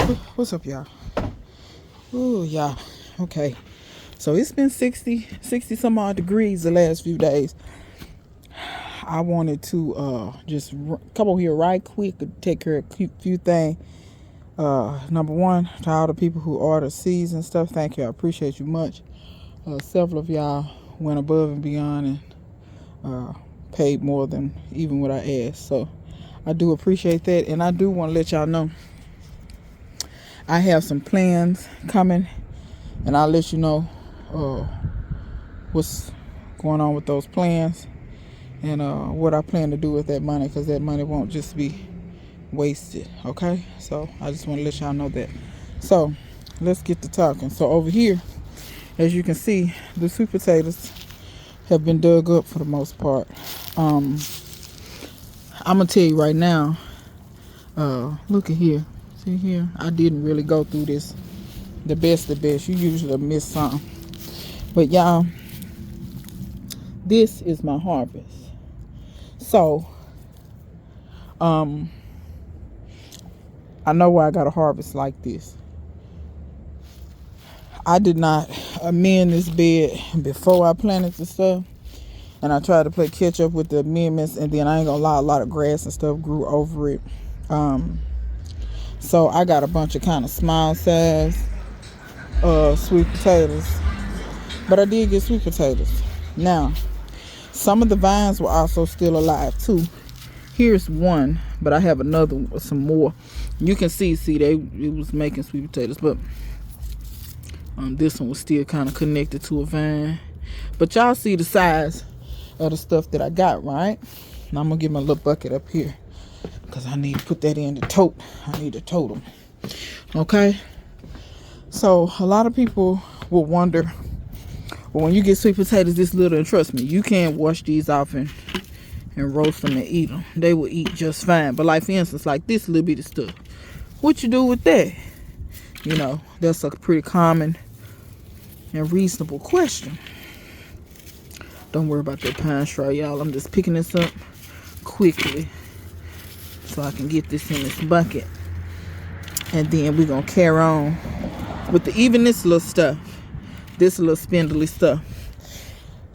What's up, y'all? Oh, y'all. Okay. So it's been 60 some odd degrees the last few days. I wanted to just come over here right quick and take care of a few things. Number one, to all the people who order seeds and stuff, thank you. I appreciate you much. Several of y'all went above and beyond and paid more than even what I asked. So I do appreciate that. And I do want to let y'all know I have some plans coming, and I'll let you know what's going on with those plans and what I plan to do with that money, because that money won't just be wasted. Okay, so I just want to let y'all know that. So let's get to talking. So over here, as you can see, the sweet potatoes have been dug up for the most part. I'm gonna tell you right now, look at here. See here, I didn't really go through this the best. You usually miss something, but y'all, this is my harvest. So I know why I got a harvest like this. I did not amend this bed before I planted the stuff, and I tried to play catch up with the amendments, and then I ain't gonna lie, a lot of grass and stuff grew over it. So I got a bunch of kind of small size sweet potatoes, but I did get sweet potatoes. Now, some of the vines were also still alive too. Here's one, but I have another one, some more. You can see it was making sweet potatoes, but this one was still kind of connected to a vine. But y'all see the size of the stuff that I got, right? Now I'm gonna get my little bucket up here, because I need to put that in the tote. I need to tote them. Okay? So a lot of people will wonder, well, when you get sweet potatoes this little, and trust me, you can't wash these off and roast them and eat them. They will eat just fine. But like, for instance, like this little bit of stuff, what you do with that? You know, that's a pretty common and reasonable question. Don't worry about that pine straw, y'all. I'm just picking this up quickly so I can get this in this bucket, and then we're gonna carry on with even this little stuff, this little spindly stuff.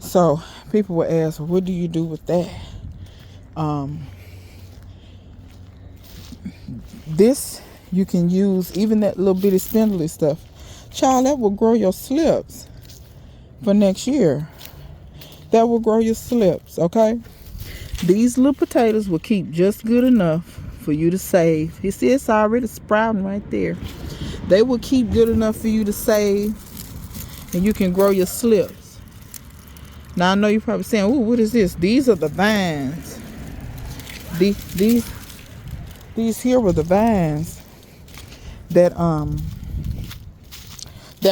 So people will ask, well, what do you do with that? This you can use, even that little bitty spindly stuff, child, that will grow your slips for next year. That will grow your slips. Okay, these little potatoes will keep just good enough for you to save. You see, it's already sprouting right there. They will keep good enough for you to save, and you can grow your slips. Now I know you're probably saying, "Ooh, what is this?" These are the vines. These here were the vines that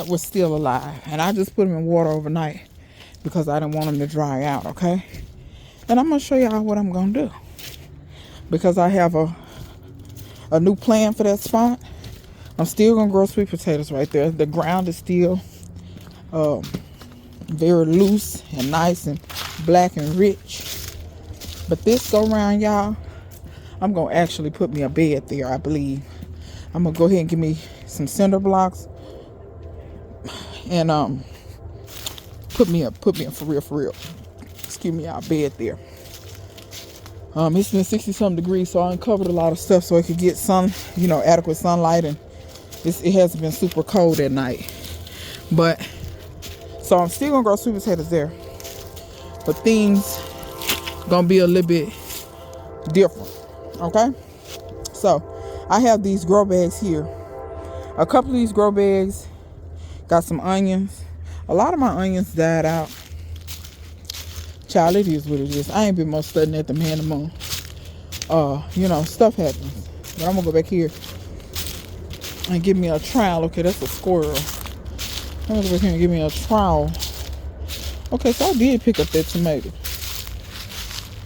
were still alive, and I just put them in water overnight because I didn't want them to dry out. Okay, and I'm gonna show y'all what I'm gonna do, because I have a new plan for that spot. I'm still gonna grow sweet potatoes right there. The ground is still very loose and nice and black and rich. But this go around, y'all, I'm gonna actually put me a bed there, I believe. I'm gonna go ahead and give me some cinder blocks and put me a for real. Excuse me, a bed there. It's been 60 something degrees, so I uncovered a lot of stuff so it could get sun, adequate sunlight, and it hasn't been super cold at night. But so I'm still gonna grow sweet potatoes there, but things gonna be a little bit different. Okay, so I have these grow bags here. A couple of these grow bags got some onions. A lot of my onions died out. Child, it is what it is. I ain't been much studying at the man of the moon. Stuff happens. But I'm gonna go back here and give me a trowel. Okay, that's a squirrel. I'm gonna go back here and give me a trowel. Okay, so I did pick up that tomato.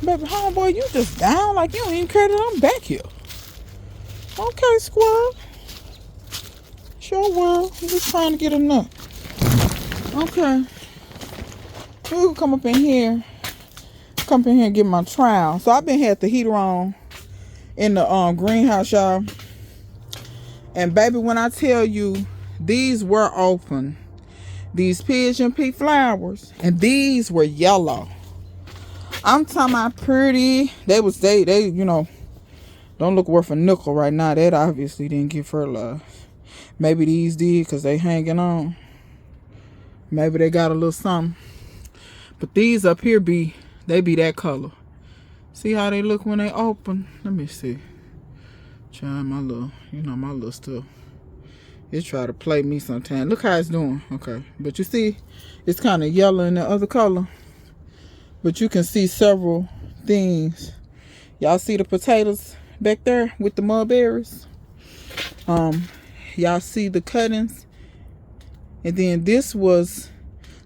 Baby, homeboy, you just down like you don't even care that I'm back here. Okay, squirrel. Sure will. I'm just trying to get a nut. Okay. You can come up in here. Come in here and get my trowel. So I've been had the heater on in the greenhouse, y'all. And baby, when I tell you, these were open. These pigeon pea flowers, and these were yellow. I'm talking about pretty. They you know, don't look worth a nickel right now. That obviously didn't get fertilized. Maybe these did because they hanging on. Maybe they got a little something. But these up here they be that color. See how they look when they open? Let me see. Try my little stuff. It try to play me sometimes. Look how it's doing. Okay. But you see, it's kind of yellow in the other color. But you can see several things. Y'all see the potatoes back there with the mulberries? Y'all see the cuttings? And then this was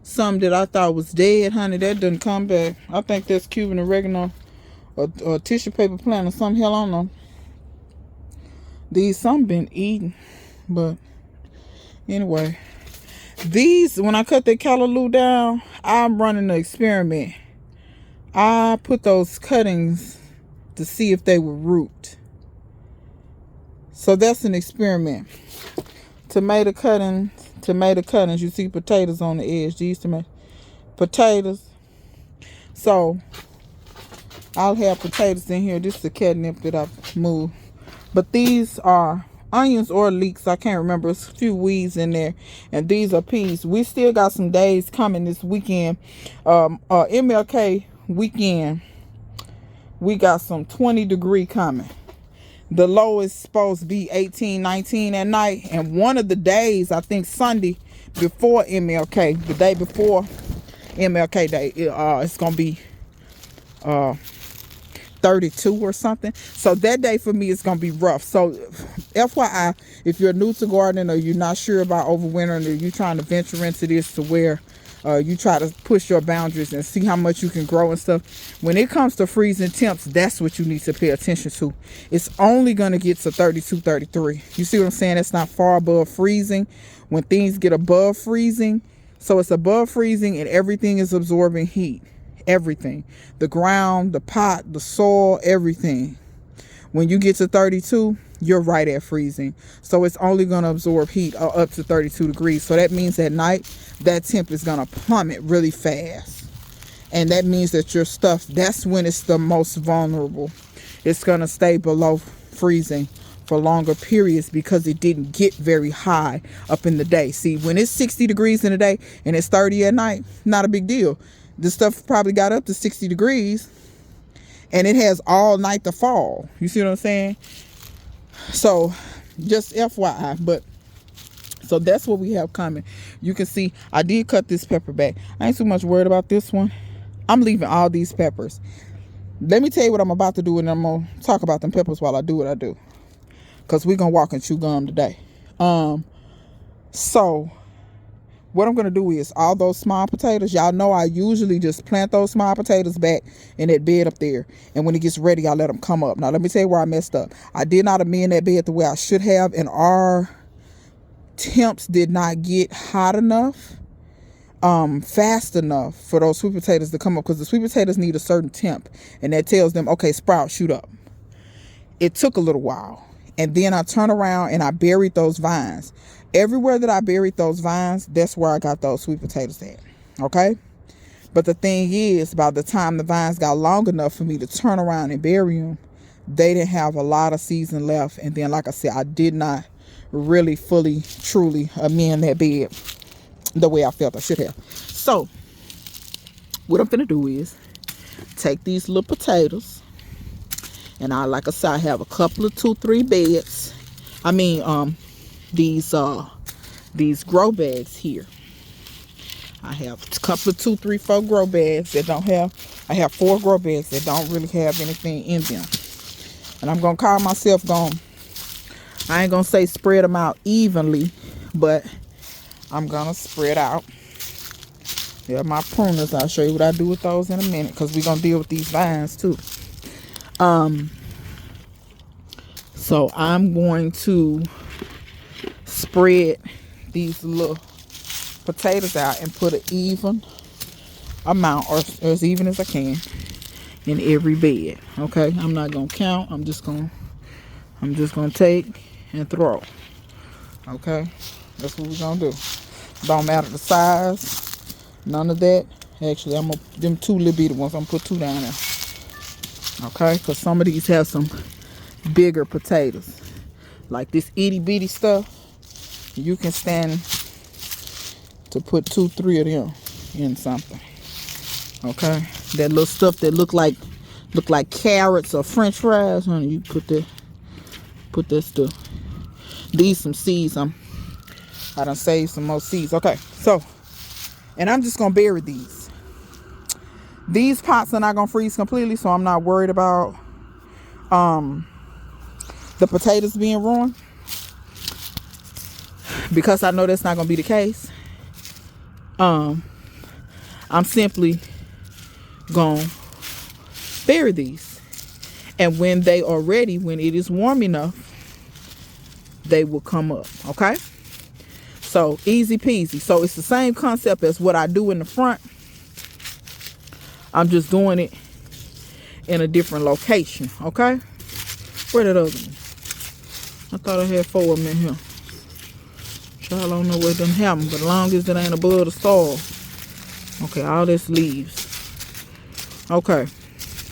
some that I thought was dead, honey. That doesn't come back. I think that's Cuban oregano or tissue paper plant or something. Hell, I don't know. These some been eaten. But anyway, these, when I cut that callaloo down, I'm running an experiment. I put those cuttings to see if they would root. So that's an experiment. Tomato cuttings. You see potatoes on the edge. These potatoes. So I'll have potatoes in here. This is the catnip that I've moved. But these are onions or leeks. I can't remember. There's a few weeds in there. And these are peas. We still got some days coming this weekend. MLK weekend. We got some 20-degree coming. The low is supposed to be 18, 19 at night. And one of the days, I think Sunday before MLK, the day before MLK Day, it's going to be 32 or something. So that day for me is going to be rough. So FYI, if you're new to gardening or you're not sure about overwintering or you're trying to venture into this to where you try to push your boundaries and see how much you can grow and stuff. When it comes to freezing temps, that's what you need to pay attention to. It's only going to get to 32, 33. You see what I'm saying? It's not far above freezing. When things get above freezing, so it's above freezing and everything is absorbing heat. Everything. The ground, the pot, the soil, everything. When you get to 32, you're right at freezing. So it's only going to absorb heat up to 32 degrees. So that means at night, that temp is going to plummet really fast. And that means that your stuff, that's when it's the most vulnerable. It's going to stay below freezing for longer periods because it didn't get very high up in the day. See, when it's 60 degrees in the day and it's 30 at night, not a big deal. This stuff probably got up to 60 degrees and it has all night to fall. You see what I'm saying? So just FYI, but so that's what we have coming. You can see I did cut this pepper back. I ain't too much worried about this one. I'm leaving all these peppers. Let me tell you what I'm about to do, and I'm going to talk about them peppers while I do what I do. Because we're going to walk and chew gum today. So what I'm going to do is all those small potatoes. Y'all know I usually just plant those small potatoes back in that bed up there. And when it gets ready, I let them come up. Now, let me tell you where I messed up. I did not amend that bed the way I should have. And our temps did not get hot enough, fast enough for those sweet potatoes to come up. Because the sweet potatoes need a certain temp. And that tells them, okay, sprout, shoot up. It took a little while. And then I turned around and I buried those vines. Everywhere that I buried those vines, that's where I got those sweet potatoes at. Okay? But the thing is, by the time the vines got long enough for me to turn around and bury them, they didn't have a lot of season left. And then, like I said, I did not really fully, truly amend that bed the way I felt I should have. So, what I'm going to do is take these little potatoes. And like I said, I have a couple of 2-3 beds. I mean, these grow bags here. I have a couple of 2, 3, 4 grow bags that don't have. I have 4 grow bags that don't really have anything in them. And I'm gonna call myself I ain't gonna say spread them out evenly, but I'm gonna spread out. They're my pruners. I'll show you what I do with those in a minute, because we're gonna deal with these vines too. So I'm going to spread these little potatoes out and put an even amount, or as even as I can, in every bed. Okay, I'm not gonna count. I'm just gonna take and throw. Okay, that's what we're gonna do. Don't matter the size, none of that. Actually, I'm gonna them two little bitty ones. I'm gonna put two down there. Okay, because some of these have some bigger potatoes, like this itty bitty stuff. You can stand to put 2, 3 of them in something. Okay, that little stuff that look like carrots or French fries, honey. You put that stuff. These some seeds. I done saved some more seeds. Okay, so, and I'm just gonna bury these. These pots are not gonna freeze completely, so I'm not worried about the potatoes being ruined, because I know that's not gonna be the case. I'm simply gonna bury these, and when they are ready, when it is warm enough, they will come up. Okay, so easy peasy. So it's the same concept as what I do in the front. I'm just doing it in a different location. Okay, where that other one? I thought I had 4 of them in here. Child, I don't know where them have them, but as long as it ain't above the soil. Okay, all this leaves. Okay,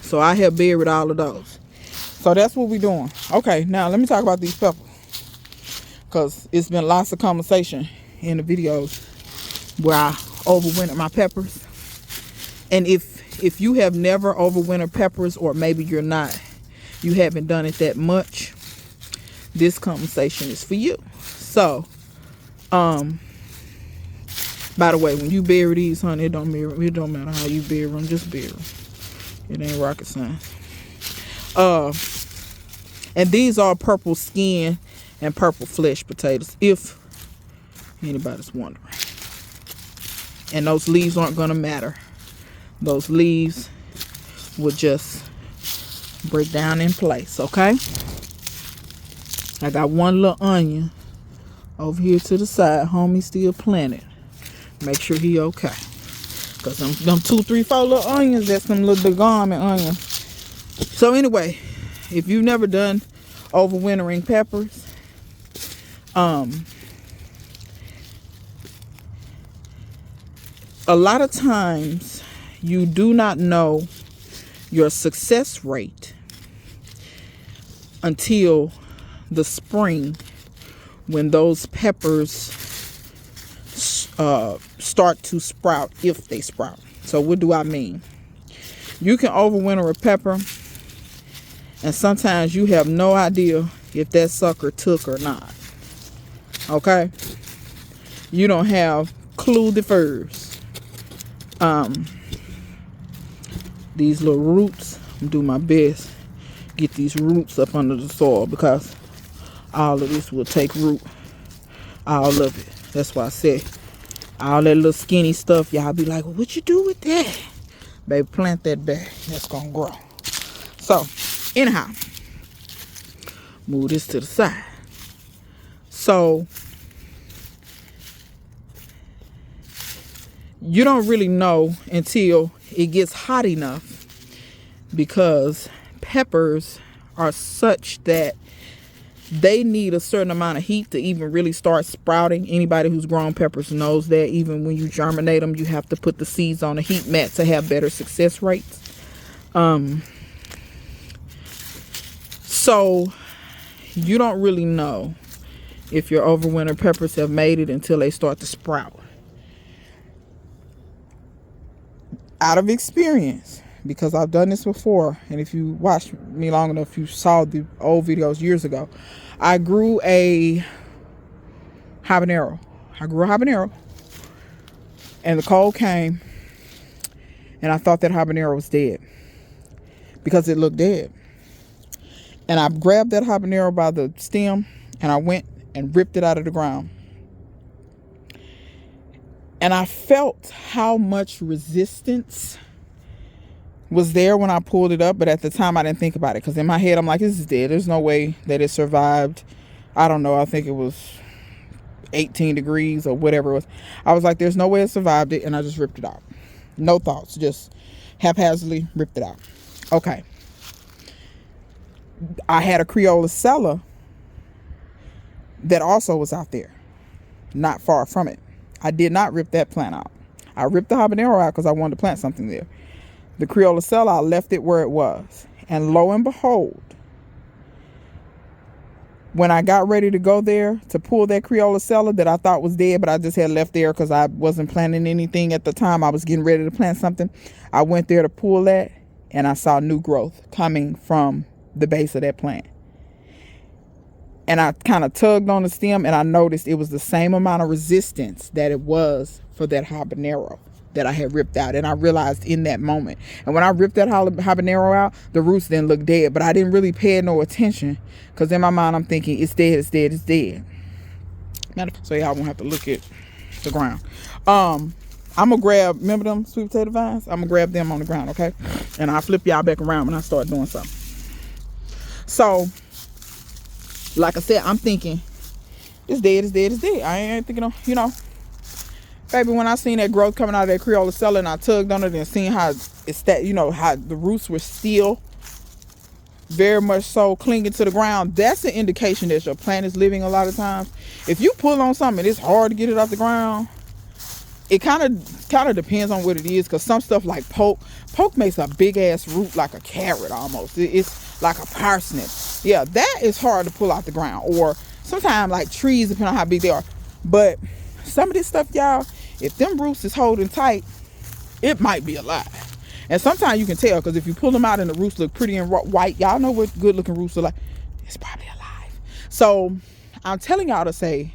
so I have buried all of those. So that's what we're doing. Okay, now let me talk about these peppers, because it's been lots of conversation in the videos where I overwinter my peppers. And if you have never overwintered peppers, or maybe you haven't done it that much, this conversation is for you. So, by the way, when you bury these, honey, it don't matter how you bury them, just bury them. It ain't rocket science. And these are purple skin and purple flesh potatoes, if anybody's wondering. And those leaves aren't gonna matter. Those leaves will just break down in place. Okay, I got one little onion over here to the side. Homie still planted. Make sure he okay, because them 2, 3, 4 little onions, that's some little degame onions. So anyway, if you've never done overwintering peppers, a lot of times you do not know your success rate until the spring, when those peppers start to sprout, if they sprout. So what do I mean? You can overwinter a pepper, and sometimes you have no idea if that sucker took or not. Okay, you don't have clue the first. These little roots, I'm doing my best get these roots up under the soil, because all of this will take root, all of it. That's why I said all that little skinny stuff, y'all be like, well, what you do with that? Baby, plant that back. That's gonna grow. So anyhow, move this to the side. So you don't really know until it gets hot enough, because peppers are such that they need a certain amount of heat to even really start sprouting. Anybody who's grown peppers knows that. Even when you germinate them, you have to put the seeds on a heat mat to have better success rates. So you don't really know if your overwinter peppers have made it until they start to sprout. Out of experience, because I've done this before, and if you watched me long enough, you saw the old videos years ago. I grew a habanero. And the cold came, and I thought that habanero was dead, because it looked dead. And I grabbed that habanero by the stem, and I went and ripped it out of the ground. And I felt how much resistance was there when I pulled it up, but at the time I didn't think about it, because in my head I'm like, this is dead. There's no way that it survived. I don't know. I think it was 18 degrees or whatever it was. I was like, there's no way it survived it, and I just ripped it out. No thoughts, just haphazardly ripped it out. Okay. I had a Creola cellar that also was out there, not far from it. I did not rip that plant out. I ripped the habanero out because I wanted to plant something there. The Creolicella, I left it where it was. And lo and behold, when I got ready to go there to pull that Creolicella that I thought was dead, but I just had left there because I wasn't planting anything at the time. I was getting ready to plant something. I went there to pull that, and I saw new growth coming from the base of that plant. And I kind of tugged on the stem, and I noticed it was the same amount of resistance that it was for that habanero that I had ripped out. And I realized in that moment. And when I ripped that habanero out, the roots didn't look dead, but I didn't really pay no attention because in my mind I'm thinking it's dead, it's dead, it's dead. So y'all won't have to look at the ground. I'm gonna grab, remember them sweet potato vines? I'm gonna grab them on the ground, okay? And I'll flip y'all back around when I start doing something. So like I said, I'm thinking it's dead, it's dead, it's dead. I ain't thinking of, baby, when I seen that growth coming out of that Creolicella and I tugged on it and seen how it's that, how the roots were still very much so clinging to the ground, that's an indication that your plant is living a lot of times. If you pull on something, it's hard to get it off the ground. It kind of depends on what it is, because some stuff like poke makes a big ass root like a carrot almost. It's like a parsnip. Yeah, that is hard to pull out the ground. Or sometimes like trees, depending on how big they are. But some of this stuff, y'all, if them roots is holding tight, it might be alive. And sometimes you can tell, because if you pull them out and the roots look pretty and white, y'all know what good looking roots are like. It's probably alive. So I'm telling y'all to say,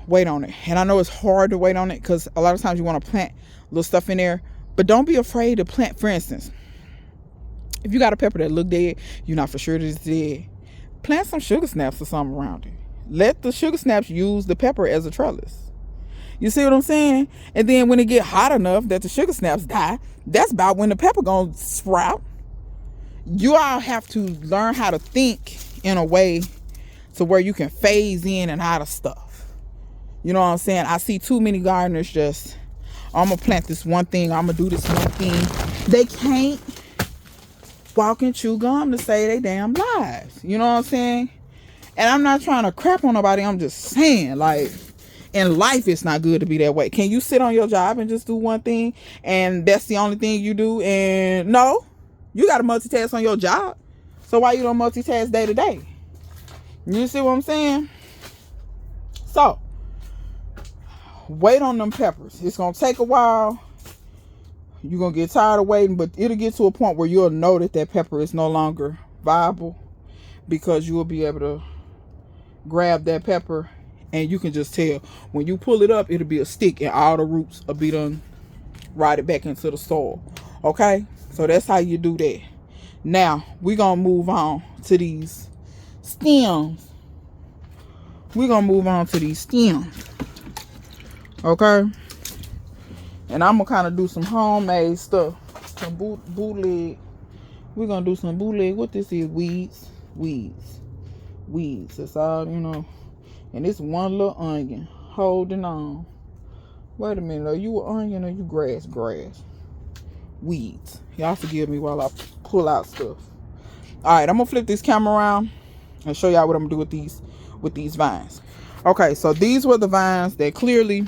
wait on it. And I know it's hard to wait on it because a lot of times you want to plant little stuff in there, but don't be afraid to plant. For instance, if you got a pepper that look dead, you're not for sure that it's dead, plant some sugar snaps or something around it. Let the sugar snaps use the pepper as a trellis. You see what I'm saying? And then when it get hot enough that the sugar snaps die, that's about when the pepper gonna sprout. You all have to learn how to think in a way to where you can phase in and out of stuff. You know what I'm saying? I see too many gardeners just, I'm gonna plant this one thing, I'm gonna do this one thing. They can't walk and chew gum to save their damn lives. You know what I'm saying? And I'm not trying to crap on nobody. I'm just saying, like, in life, it's not good to be that way. Can you sit on your job and just do one thing and that's the only thing you do? And no, you got to multitask on your job. So why you don't multitask day to day? You see what I'm saying? So wait on them peppers. It's going to take a while. You're going to get tired of waiting, but it'll get to a point where you'll know that that pepper is no longer viable, because you will be able to grab that pepper and you can just tell when you pull it up, it'll be a stick and all the roots will be done rotted back into the soil. Okay, so that's how you do that. Now we're gonna move on to these stems. Okay, and I'm gonna kind of do some homemade stuff, some bootleg. We're gonna do some bootleg. What this is? Weeds. That's all, and it's one little onion holding on. Wait a minute, are you an onion or you grass? Weeds. Y'all forgive me while I pull out stuff. Alright, I'm gonna flip this camera around and show y'all what I'm gonna do with these vines. Okay, so these were the vines that clearly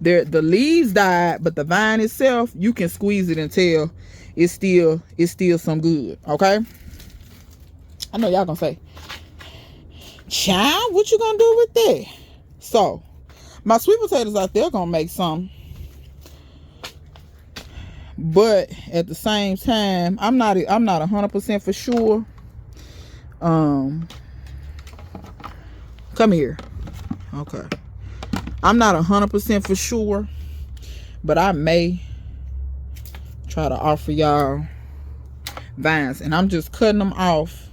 the leaves died, but the vine itself, you can squeeze it and tell it's still some good. Okay, I know y'all gonna say, child, what you gonna do with that? So my sweet potatoes out there gonna make some, but at the same time, I'm not 100% for sure. Come here. Okay, I'm not 100% for sure, but I may try to offer y'all vines, and I'm just cutting them off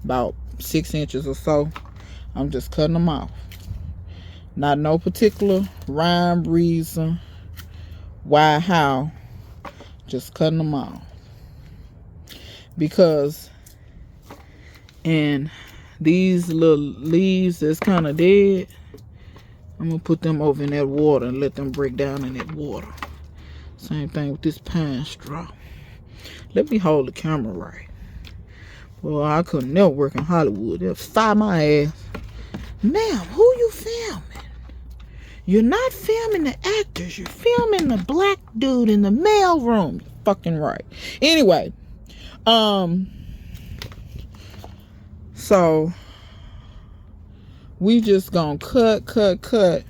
about 6 inches or so. I'm just cutting them off. Not no particular rhyme, reason, why, how. Just cutting them off. Because in these little leaves that's kind of dead, I'm going to put them over in that water and let them break down in that water. Same thing with this pine straw. Let me hold the camera right. Well, I could never work in Hollywood. They'll fire my ass. Ma'am, who you filming? You're not filming the actors. You're filming the black dude in the mail room. You're fucking right. Anyway, so we just gonna cut.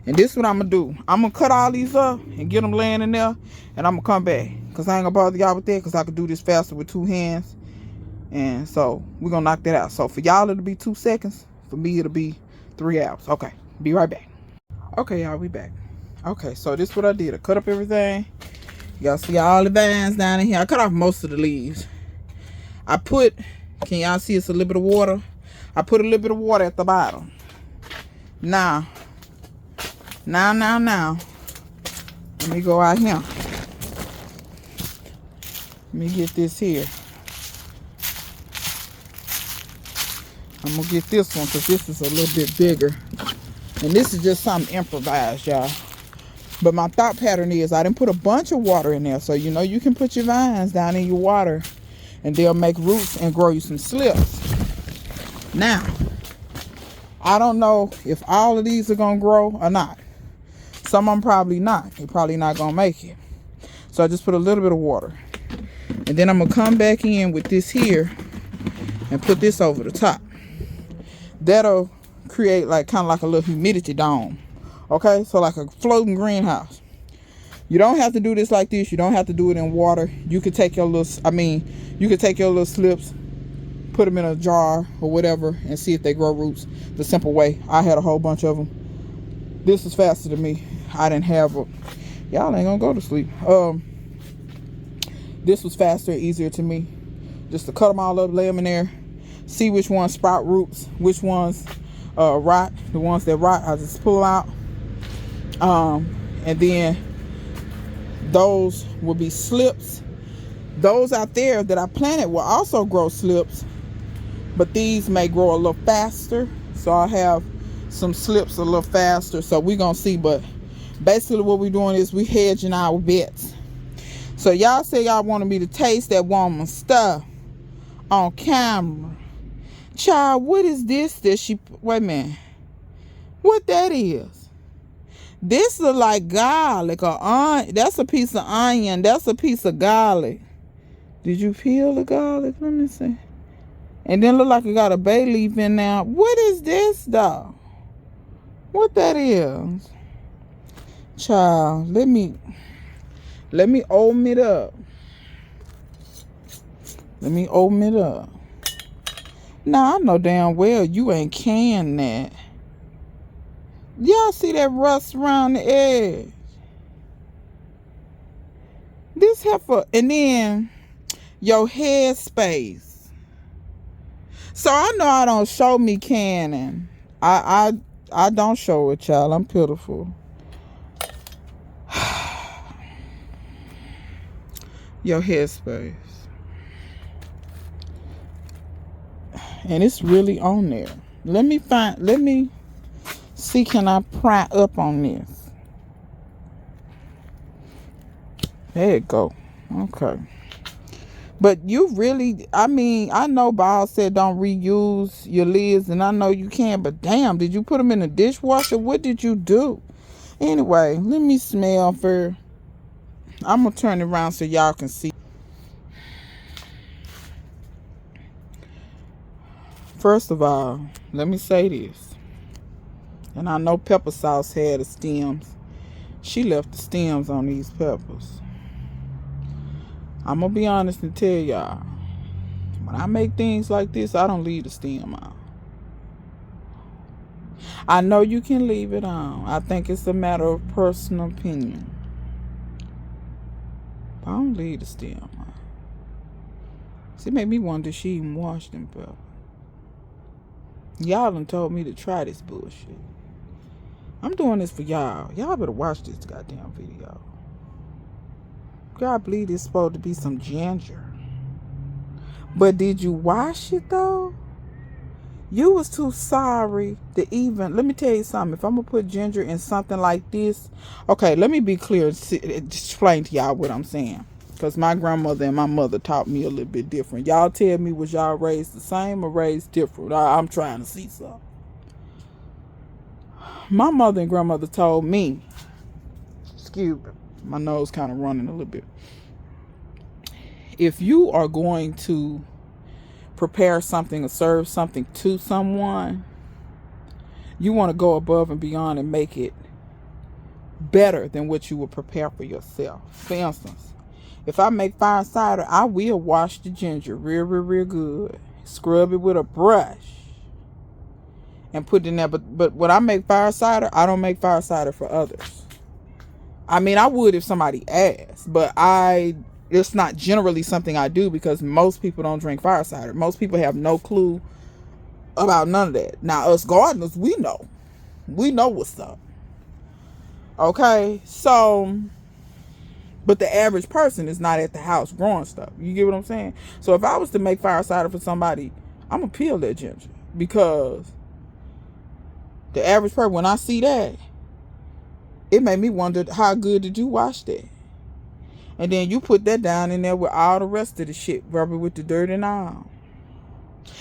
And this is what I'm gonna do. I'm gonna cut all these up and get them laying in there. And I'm gonna come back. Because I ain't gonna bother y'all with that. Because I can do this faster with 2 hands. And so we're gonna knock that out. So for y'all it'll be 2 seconds. For me it'll be 3 hours. Okay, be right back. Okay, y'all, we back. Okay, so this is what I did. I cut up everything. Y'all see all the vines down in here. I cut off most of the leaves. I put, can y'all see it's a little bit of water? I put a little bit of water at the bottom. Now. Let me go out here. Let me get this here. I'm gonna get this one because this is a little bit bigger. And this is just something improvised, y'all. But my thought pattern is I didn't put a bunch of water in there. So, you know, you can put your vines down in your water and they'll make roots and grow you some slips. Now, I don't know if all of these are going to grow or not. Some of them probably not. They're probably not going to make it. So I just put a little bit of water. And then I'm going to come back in with this here and put this over the top. That'll create like kind of like a little humidity dome. Okay, so like a floating greenhouse. You don't have to do this like this. You don't have to do it in water. You could take your little, you could take your little slips, put them in a jar or whatever and see if they grow roots the simple way. I had a whole bunch of them. This was faster than me. I didn't have a, y'all ain't gonna go to sleep. This was faster, easier to me. Just to cut them all up, lay them in there, see which ones sprout roots, which ones rot. The ones that rot, I just pull them out. And then those will be slips. Those out there that I planted will also grow slips, but these may grow a little faster. So I have some slips a little faster. So we're gonna see. But basically what we're doing is we hedging our bets. So y'all say y'all wanted me to taste that woman's stuff on camera. Child, what is this that she, wait a minute. What that is? This look like garlic or onion. That's a piece of onion. That's a piece of garlic. Did you peel the garlic? Let me see. And then look like it got a bay leaf in there. What is this though? What that is? Child, let me open it up. Let me open it up. Now I know damn well you ain't canned that. Y'all see that rust around the edge? This heifer, and then your head space. So I know I don't show me canning. I don't show it, y'all. I'm pitiful. Your head space. And it's really on there. Let me see, can I pry up on this? There it go. Okay. But you really, I know Bob said don't reuse your lids, and I know you can, but damn, did you put them in the dishwasher? What did you do? Anyway, let me smell for, I'm going to turn it around so y'all can see. First of all, let me say this. And I know pepper sauce had the stems. She left the stems on these peppers. I'm going to be honest and tell y'all. When I make things like this, I don't leave the stem on. I know you can leave it on. I think it's a matter of personal opinion. But I don't leave the stem on. See, it made me wonder if she even washed them peppers. Y'all done told me to try this bullshit. I'm doing this for y'all. Y'all better watch this goddamn video. God believe it's supposed to be some ginger. But did you wash it though? You was too sorry to even, let me tell you something. If I'm going to put ginger in something like this. Okay, let me be clear. Explain to y'all what I'm saying. Because my grandmother and my mother taught me a little bit different. Y'all tell me, was y'all raised the same or raised different? I'm trying to see something. My mother and grandmother told me, excuse me, my nose kind of running a little bit. If you are going to prepare something or serve something to someone, you want to go above and beyond and make it better than what you would prepare for yourself. For instance, if I make fire cider, I will wash the ginger real good, scrub it with a brush, and put it in there. But when I make fire cider, I don't make fire cider for others. I mean, I would if somebody asked, but it's not generally something I do because most people don't drink fire cider. Most people have no clue about none of that. Now, us gardeners, we know what's up. Okay, so, but the average person is not at the house growing stuff. You get what I'm saying? So if I was to make fire cider for somebody, I'm gonna peel that ginger, because the average person, when I see that, it made me wonder, how good did you wash that? And then you put that down in there with all the rest of the shit, rub it with the dirt and all.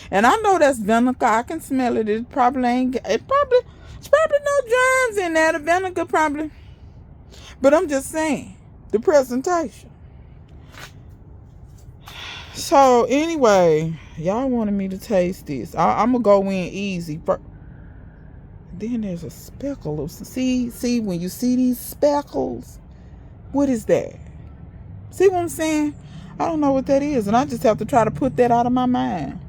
And I know that's vinegar. I can smell it. It's probably no germs in there. The vinegar probably. But I'm just saying, the presentation. So anyway, y'all wanted me to taste this. I'm gonna go in easy. Then there's a speckle of, see when you see these speckles, what is that? See what I'm saying? I don't know what that is, and I just have to try to put that out of my mind.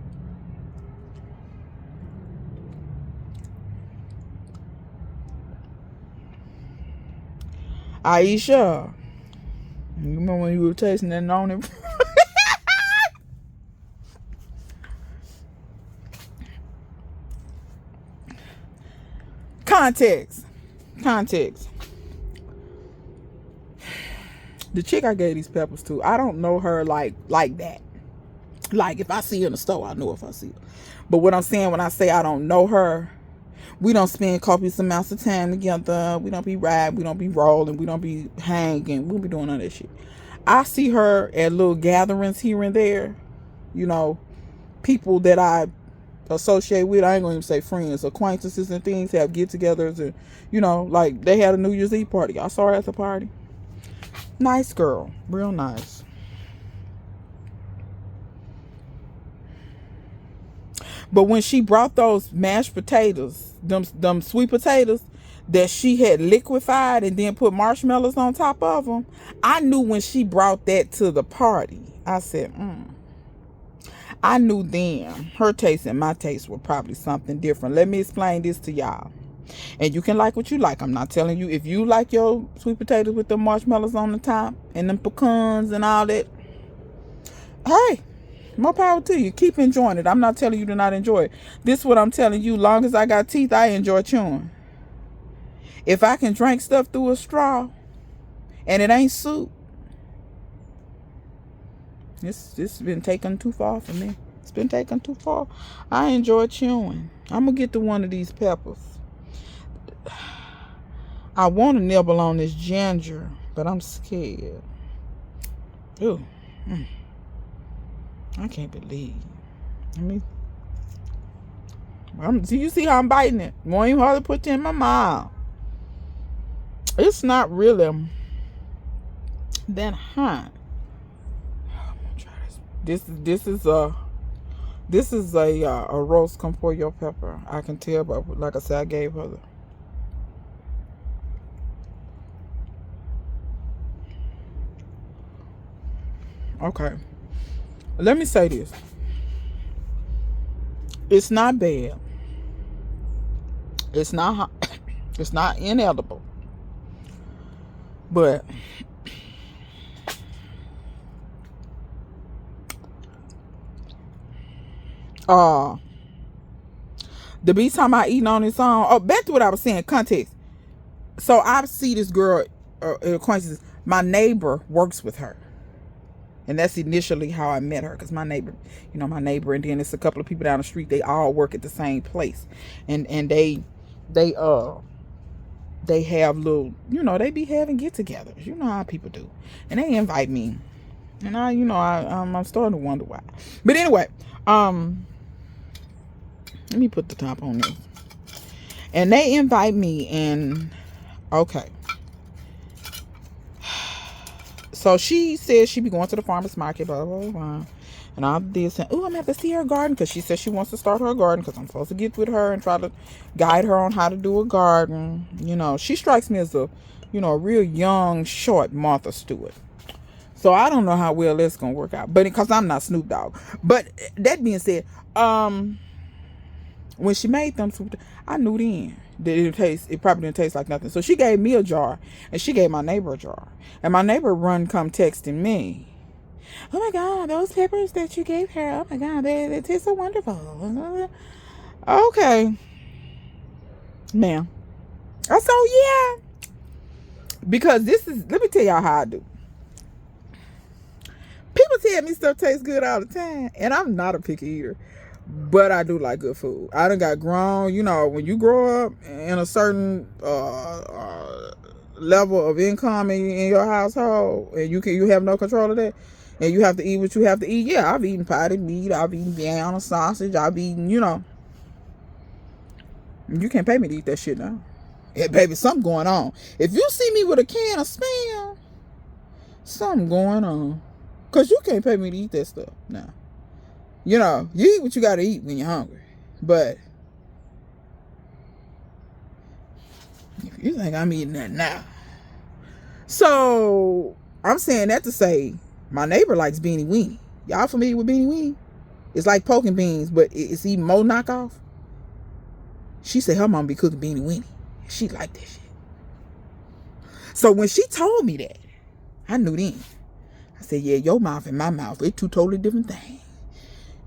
Aisha, you remember when you were tasting that on it? Context. The chick I gave these peppers to, I don't know her like that. Like, if I see her in the store, I know if I see her. But what I'm saying when I say I don't know her, we don't spend copious amounts of time together. We don't be riding. We don't be rolling. We don't be hanging. We don't be doing all that shit. I see her at little gatherings here and there. You know, people that I associate with, I ain't gonna even say friends, acquaintances and things, have get-togethers, and you know, like they had a New Year's Eve party. I saw her at the party. Nice girl, real nice. But when she brought those mashed potatoes, them sweet potatoes that she had liquefied and then put marshmallows on top of them, I knew when she brought that to the party. I said, I knew then her taste and my taste were probably something different. Let me explain this to y'all. And you can like what you like. I'm not telling you, if you like your sweet potatoes with the marshmallows on the top and them pecans and all that, hey, more power to you. Keep enjoying it. I'm not telling you to not enjoy it. This is what I'm telling you. Long as I got teeth, I enjoy chewing. If I can drink stuff through a straw and it ain't soup, it's been taken too far for me. It's been taken too far. I enjoy chewing. I'm going to get to one of these peppers. I want to nibble on this ginger, but I'm scared. Ooh. I can't believe. Do you see how I'm biting it? Won't even hardly put it in my mouth. It's not really that hot. I'm gonna try this. This is a roast con pollo pepper. I can tell, but like I said, I gave her the. Okay. Let me say this. It's not bad. It's not hot. It's not inedible. But the be talking about eating on its own. Oh, back to what I was saying, context. So I see this girl, acquaintances. My neighbor works with her. And that's initially how I met her, because my neighbor, and then it's a couple of people down the street. They all work at the same place, and they have little, they be having get-togethers. You know how people do, and they invite me. And I'm starting to wonder why. But anyway, let me put the top on this. And they invite me, and okay. So she says she be going to the farmer's market, blah, blah, blah. And all this, saying, oh, I'm going to have to see her garden, because she says she wants to start her garden, because I'm supposed to get with her and try to guide her on how to do a garden. She strikes me as a real young, short Martha Stewart. So I don't know how well that's going to work out, but because I'm not Snoop Dogg. But that being said, when she made them, I knew then that it probably didn't taste like nothing. So she gave me a jar, and she gave my neighbor a jar. And my neighbor come texting me, oh my God, those peppers that you gave her, oh my God, they taste so wonderful. Okay, ma'am. I said, oh yeah, because let me tell y'all how I do. People tell me stuff tastes good all the time, and I'm not a picky eater, but I do like good food. I done got grown. When you grow up in a certain level of income in your household, and you have no control of that, and you have to eat what you have to eat. Yeah, I've eaten potted meat. I've eaten Vienna sausage. I've eaten, you can't pay me to eat that shit now. Yeah, baby, something going on. If you see me with a can of Spam, something going on. Because you can't pay me to eat that stuff now. You eat what you got to eat when you're hungry. But if you think I'm eating that now. So, I'm saying that to say, my neighbor likes Beanie Weenie. Y'all familiar with Beanie Weenie? It's like poking beans, but it's even more knockoff. She said her mom be cooking Beanie Weenie. She liked that shit. So when she told me that, I knew then. I said, yeah, your mouth and my mouth, it's two totally different things.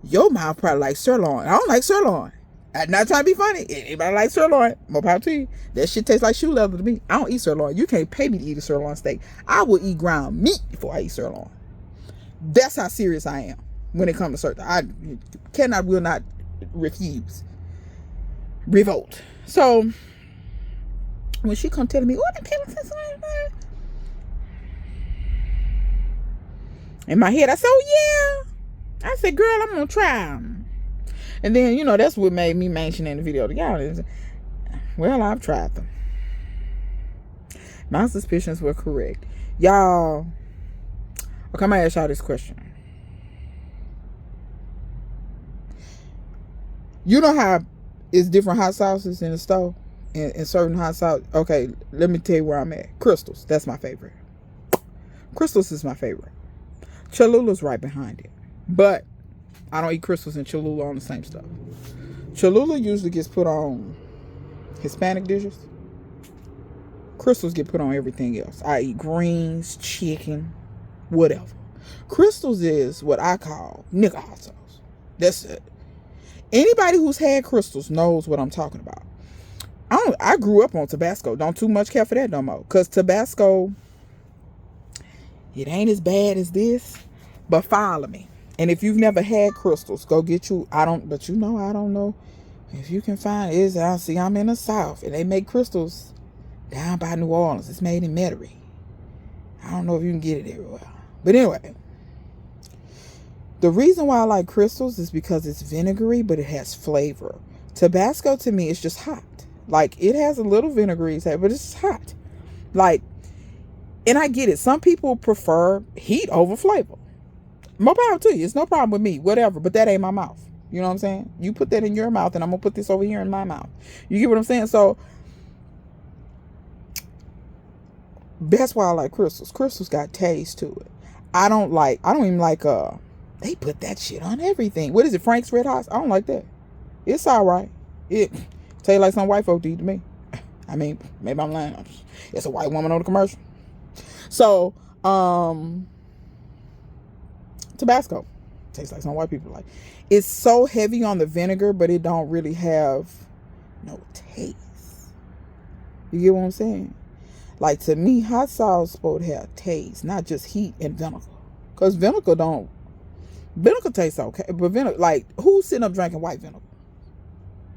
Your mouth probably like sirloin. I don't like sirloin. I'm not trying to be funny. Anybody like sirloin? More power to you. That shit tastes like shoe leather to me. I don't eat sirloin. You can't pay me to eat a sirloin steak. I will eat ground meat before I eat sirloin. That's how serious I am when it comes to certain. I will not refuse. Revolt. So when she come telling me, oh, the people said something, in my head, I said, oh yeah. I said, girl, I'm gonna try them. And then, that's what made me mention in the video to y'all. Well, I've tried them. My suspicions were correct. Y'all, okay, I'm gonna ask y'all this question. You know how it's different hot sauces in the stove? In certain hot sauce. Okay, let me tell you where I'm at. Crystals, that's my favorite. Crystals is my favorite. Cholula's right behind it. But I don't eat Crystals and Cholula on the same stuff. Cholula usually gets put on Hispanic dishes. Crystals get put on everything else. I eat greens, chicken, whatever. Crystals is what I call nigga hot sauce. That's it. Anybody who's had Crystals knows what I'm talking about. I grew up on Tabasco. Don't too much care for that no more. Because Tabasco, it ain't as bad as this. But follow me. And if you've never had Crystals, go get you. I don't know if you can find it. I'm in the South, and they make Crystals down by New Orleans. It's made in Metairie. I don't know if you can get it everywhere. But anyway, the reason why I like Crystals is because it's vinegary, but it has flavor. Tabasco to me is just hot. Like, it has a little vinegary, but it's hot. Like, and I get it. Some people prefer heat over flavor. More power to you. It's no problem with me. Whatever. But that ain't my mouth. You know what I'm saying? You put that in your mouth, and I'm going to put this over here in my mouth. You get what I'm saying? So, that's why I like Crystals. Crystals got taste to it. I don't even like, they put that shit on everything. What is it? Frank's Red Hots? I don't like that. It's all right. It tastes like some white folk eat to me. I mean, maybe I'm lying. It's a white woman on the commercial. So, Tabasco tastes like some white people like. It's so heavy on the vinegar, but it don't really have no taste. You get what I'm saying? Like, to me, hot sauce is supposed to have taste, not just heat and vinegar. Because vinegar tastes okay. But vinegar, like, who's sitting up drinking white vinegar?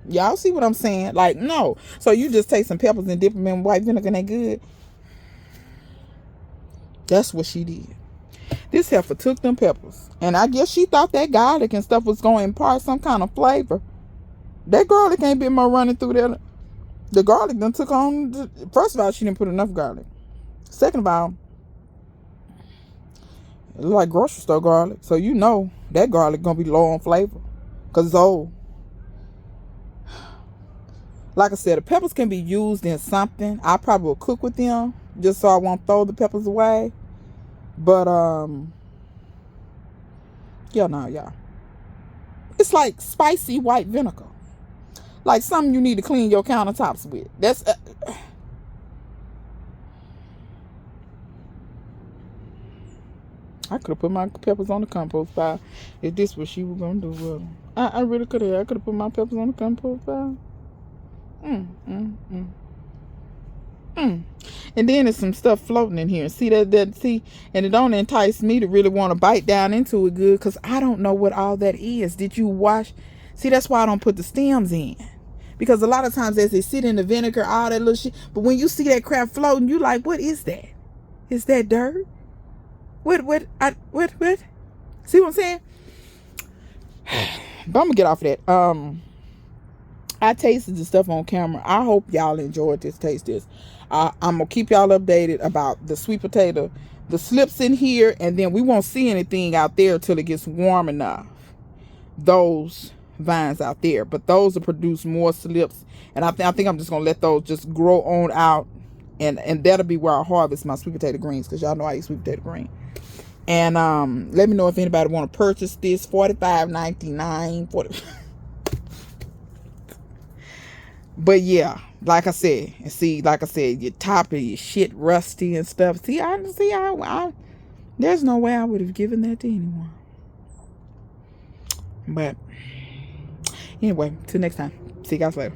Y'all see what I'm saying? Like, no. So you just take some peppers and dip them in white vinegar and they good. That's what she did. This heifer took them peppers, and I guess she thought that garlic and stuff was going to impart some kind of flavor. That garlic ain't been more running through there. The garlic done took on. First of all, she didn't put enough garlic. Second of all, it's like grocery store garlic, so you know that garlic gonna be low on flavor because it's old. Like I said, the peppers can be used in something. I probably will cook with them just so I won't throw the peppers away. But yeah, no, y'all. It's like spicy white vinegar, like something you need to clean your countertops with. That's I could have put my peppers on the compost pile if this was she was gonna do with them. I really could have. I could have put my peppers on the compost pile. And then there's some stuff floating in here. See that see, and it don't entice me to really want to bite down into it good because I don't know what all that is. Did you wash? See, that's why I don't put the stems in. Because a lot of times as they sit in the vinegar, all that little shit. But when you see that crap floating, you like, what is that? Is that dirt? What? See what I'm saying? But I'm gonna get off of that. I tasted the stuff on camera. I hope y'all enjoyed this. Taste this. I'm gonna keep y'all updated about the sweet potato, the slips in here, and then we won't see anything out there till it gets warm enough. Those vines out there, but those will produce more slips, and I think I'm just gonna let those just grow on out, and that'll be where I harvest my sweet potato greens, because y'all know I eat sweet potato green. And let me know if anybody want to purchase this. $45.99. But yeah, like I said, and see, like I said, your top of your shit rusty and stuff. See, I there's no way I would have given that to anyone. But anyway, till next time. See you guys later.